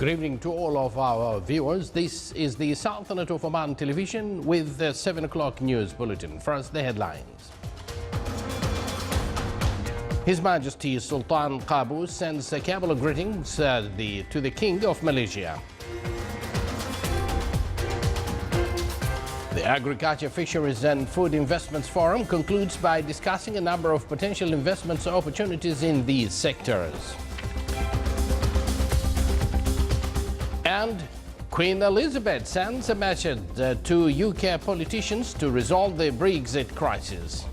Good evening to all of our viewers. This is the Sultanate of Oman television with the 7 o'clock news bulletin. First, the headlines. His Majesty Sultan Qaboos sends cabinet greetings to the King of Malaysia. The Agriculture, Fisheries and Food Investments Forum concludes by discussing a number of potential investment opportunities in these sectors. And Queen Elizabeth sends a message to UK politicians to resolve the Brexit crisis.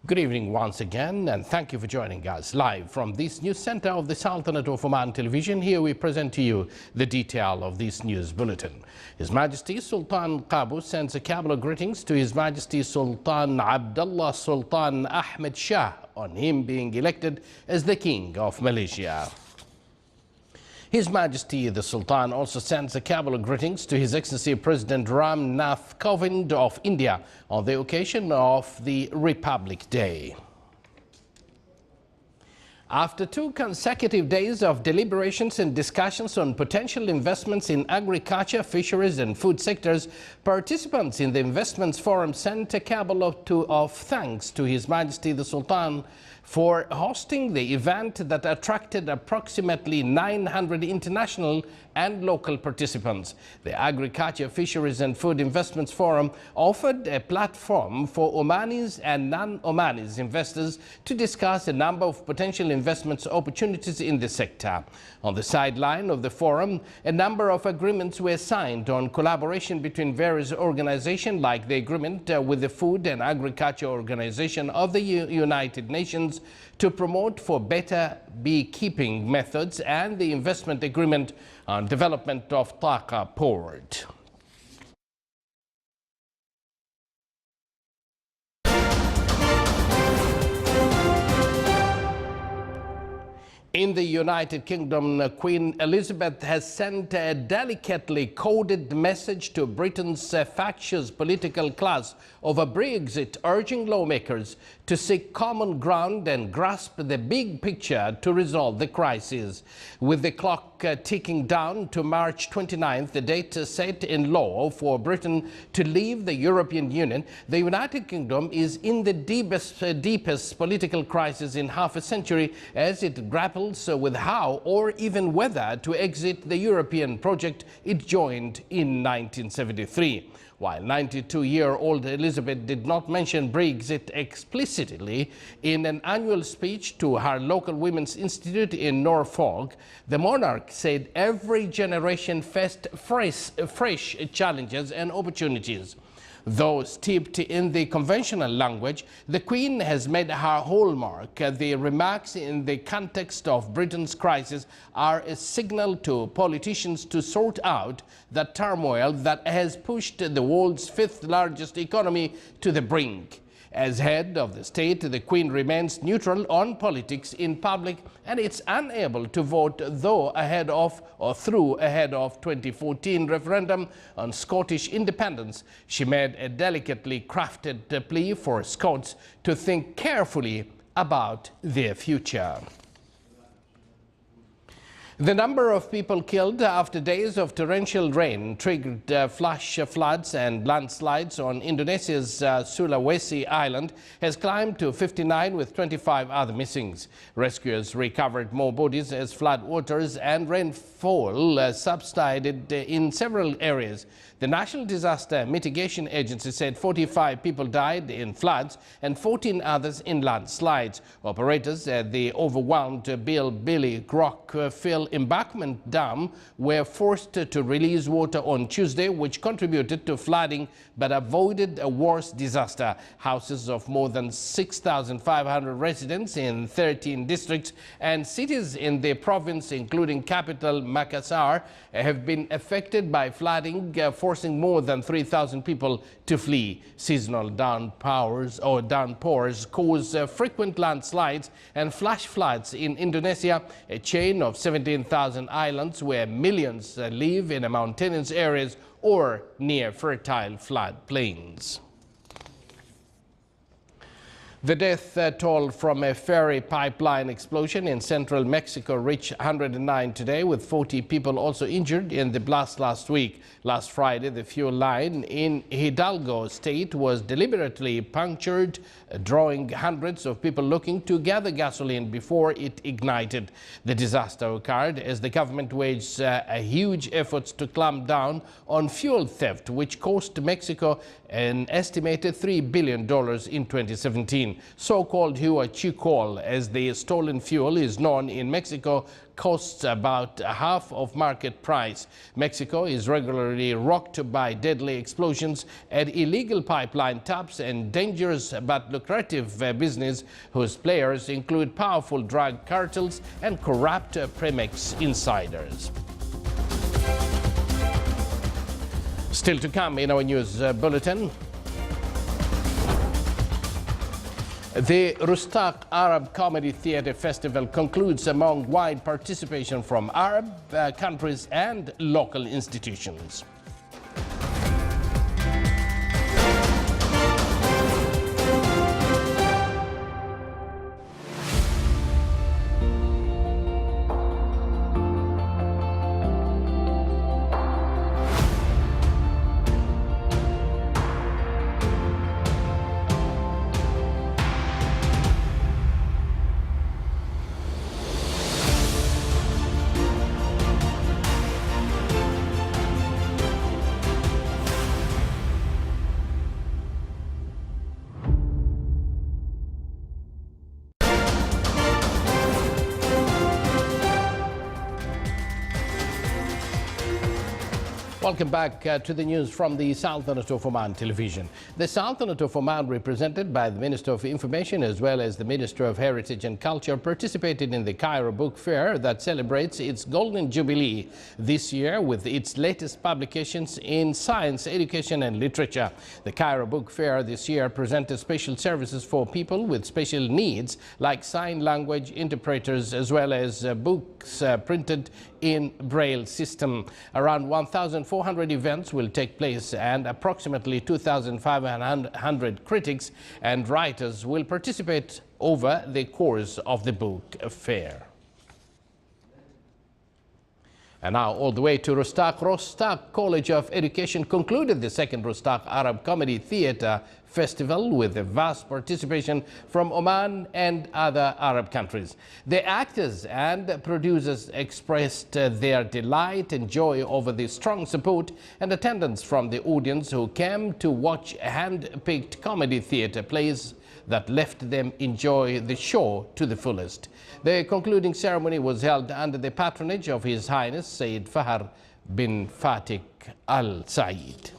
Good evening once again, and thank you for joining us live from this news center of the Sultanate of Oman television. Here we present to you the detail of this news bulletin. His Majesty Sultan Qaboos sends a cabinet greetings to His Majesty Sultan Abdullah Sultan Ahmed Shah on him being elected as the King of Malaysia. His Majesty the Sultan also sends a cabinet greetings to His Excellency President Ram Nath Kovind of India on the occasion of the Republic Day. After 2 consecutive days of deliberations and discussions on potential investments in agriculture, fisheries and food sectors, participants in the Investments Forum sent a cabinet of thanks to His Majesty the Sultan for hosting the event that attracted approximately 900 international and local participants. The Agriculture, Fisheries and Food Investments Forum offered a platform for Omanis and non-Omanis investors to discuss a number of potential investment opportunities in the sector. On the sideline of the forum, a number of agreements were signed on collaboration between various organizations, like the agreement with the Food and Agriculture Organization of the United Nations to promote for better beekeeping methods, and the investment agreement on development of Taqa Port. In the United Kingdom, Queen Elizabeth has sent a delicately coded message to Britain's factious political class over Brexit, urging lawmakers to seek common ground and grasp the big picture to resolve the crisis. With the clock ticking down to March 29th, the date set in law for Britain to leave the European Union, the United Kingdom is in the deepest political crisis in half a century as it grapples with how or even whether to exit the European project it joined in 1973. While 92-year-old Elizabeth did not mention Brexit explicitly in an annual speech to her local Women's Institute in Norfolk, the monarch said every generation faced fresh challenges and opportunities. Though steeped in the conventional language, the Queen has made her hallmark. The remarks in the context of Britain's crisis are a signal to politicians to sort out the turmoil that has pushed the world's 5th largest economy to the brink. As head of the state, the Queen remains neutral on politics in public, and it's unable to vote through ahead of 2014 referendum on Scottish independence. She made a delicately crafted plea for Scots to think carefully about their future. The number of people killed after days of torrential rain triggered flash floods and landslides on Indonesia's Sulawesi island has climbed to 59, with 25 other missings. Rescuers recovered more bodies as floodwaters and rainfall subsided in several areas. The National Disaster Mitigation Agency said 45 people died in floods and 14 others in landslides. Operators at the overwhelmed Billy Rockfill Embankment Dam were forced to release water on Tuesday, which contributed to flooding but avoided a worse disaster. Houses of more than 6,500 residents in 13 districts and cities in the province, including capital Makassar, have been affected by flooding, forcing more than 3,000 people to flee. Seasonal downpours cause frequent landslides and flash floods in Indonesia, a chain of 17,000 islands where millions live in mountainous areas or near fertile flood plains. The death toll from a ferry pipeline explosion in central Mexico reached 109 today, with 40 people also injured in the blast last week. Last Friday, the fuel line in Hidalgo state was deliberately punctured, drawing hundreds of people looking to gather gasoline before it ignited. The disaster occurred as the government waged a huge efforts to clamp down on fuel theft, which cost Mexico an estimated $3 billion in 2017. So-called huachicol, as the stolen fuel is known in Mexico, costs about half of market price. Mexico is regularly rocked by deadly explosions at illegal pipeline taps and dangerous but lucrative business whose players include powerful drug cartels and corrupt Pemex insiders. Still to come in our news bulletin. The Rustaq Arab Comedy Theatre Festival concludes among wide participation from Arab countries and local institutions. Welcome back to the news from the Sultanate of Oman television. The Sultanate of Oman, represented by the Minister of Information as well as the Minister of Heritage and Culture, participated in the Cairo Book Fair that celebrates its Golden Jubilee this year with its latest publications in science, education and literature. The Cairo Book Fair this year presented special services for people with special needs like sign language interpreters as well as books printed in Braille system. Around 1,400 events will take place and approximately 2,500 critics and writers will participate over the course of the book fair. And now all the way to Rustaq. Rustaq College of Education concluded the second Rustaq Arab Comedy Theatre Festival with a vast participation from Oman and other Arab countries. The actors and producers expressed their delight and joy over the strong support and attendance from the audience who came to watch hand-picked comedy theatre plays that left them enjoy the show to the fullest. The concluding ceremony was held under the patronage of His Highness Sayyid Fahar bin Fatih Al Said.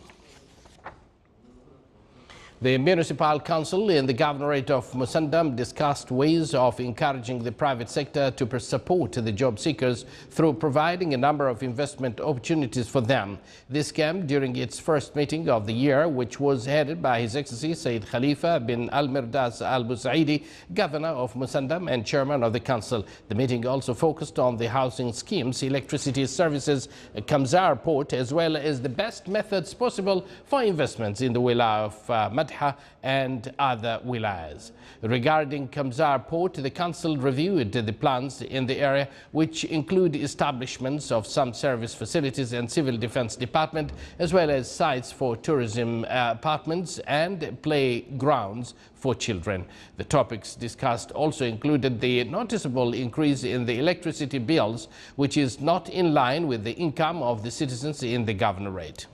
The Municipal Council in the Governorate of Musandam discussed ways of encouraging the private sector to support the job seekers through providing a number of investment opportunities for them. This came during its first meeting of the year, which was headed by His Excellency Sayyid Khalifa bin Al-Mirdas Al-Busaidi, Governor of Musandam and Chairman of the Council. The meeting also focused on the housing schemes, electricity services, Kamsar port, as well as the best methods possible for investments in the wilaya of Madha and other wilayas. Regarding Kamsar port, the council reviewed the plans in the area, which include establishments of some service facilities and civil defense department, as well as sites for tourism apartments and playgrounds for children. The topics discussed also included the noticeable increase in the electricity bills, which is not in line with the income of the citizens in the governorate.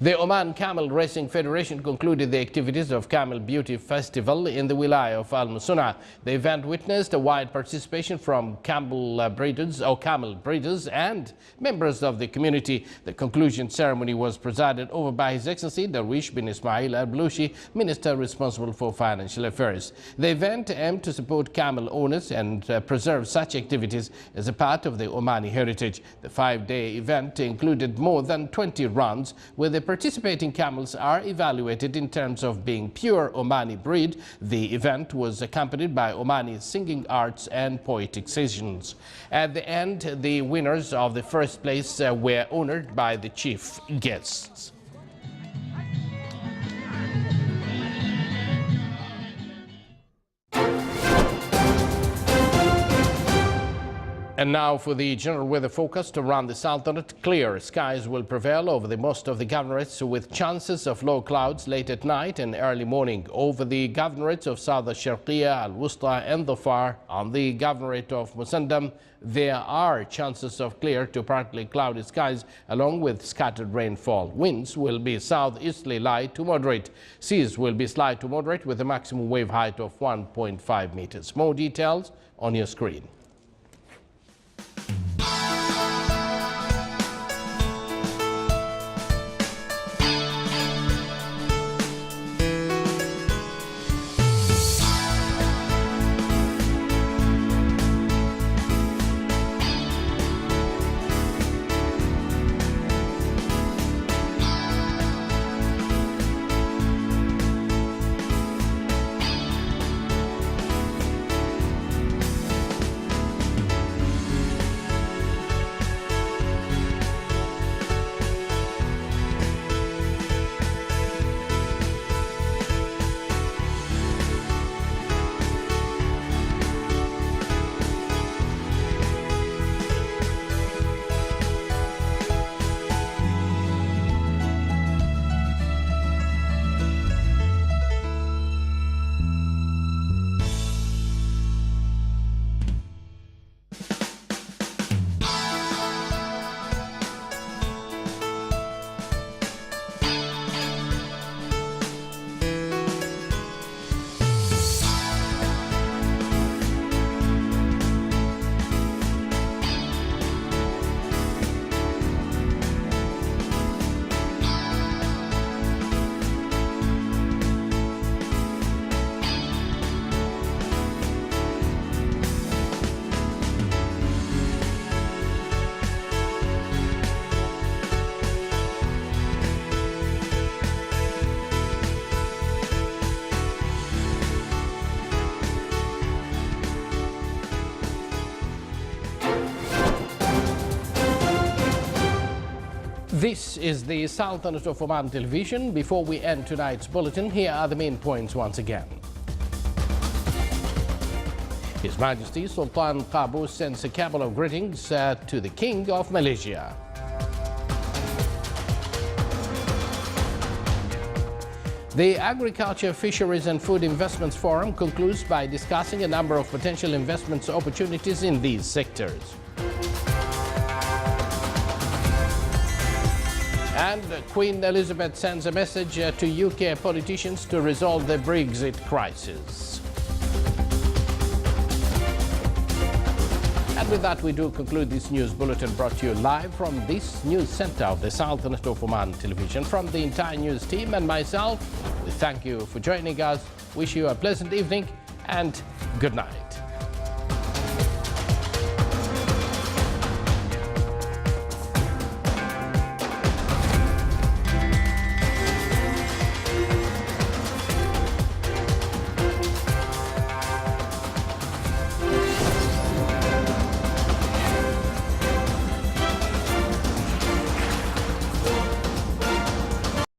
The Oman Camel Racing Federation concluded the activities of Camel Beauty Festival in the wilaya of Al Musuna. The event witnessed a wide participation from camel breeders and members of the community. The conclusion ceremony was presided over by His Excellency Darwish bin Ismail Al-Blushi, Minister responsible for financial affairs. The event aimed to support camel owners and preserve such activities as a part of the Omani heritage. The 5-day event included more than 20 rounds where the participating camels are evaluated in terms of being pure Omani breed. The event was accompanied by Omani singing arts and poetic sessions. At the end, the winners of the first place were honored by the chief guests. And now for the general weather forecast around the Sultanate. Clear skies will prevail over the most of the governorates with chances of low clouds late at night and early morning. Over the governorates of South Sharqiya, Al-Wusta and Dhofar, on the governorate of Musandam, there are chances of clear to partly cloudy skies along with scattered rainfall. Winds will be southeasterly light to moderate. Seas will be slight to moderate with a maximum wave height of 1.5 meters. More details on your screen. This is the Sultanate of Oman television. Before we end tonight's bulletin, here are the main points once again. His Majesty Sultan Qaboos sends a cabal of greetings to the King of Malaysia. The Agriculture, Fisheries and Food Investments Forum concludes by discussing a number of potential investment opportunities in these sectors. And Queen Elizabeth sends a message to UK politicians to resolve the Brexit crisis. And with that, we do conclude this news bulletin brought to you live from this news center of the Sultanate of Oman television. From the entire news team and myself, we thank you for joining us, wish you a pleasant evening and good night.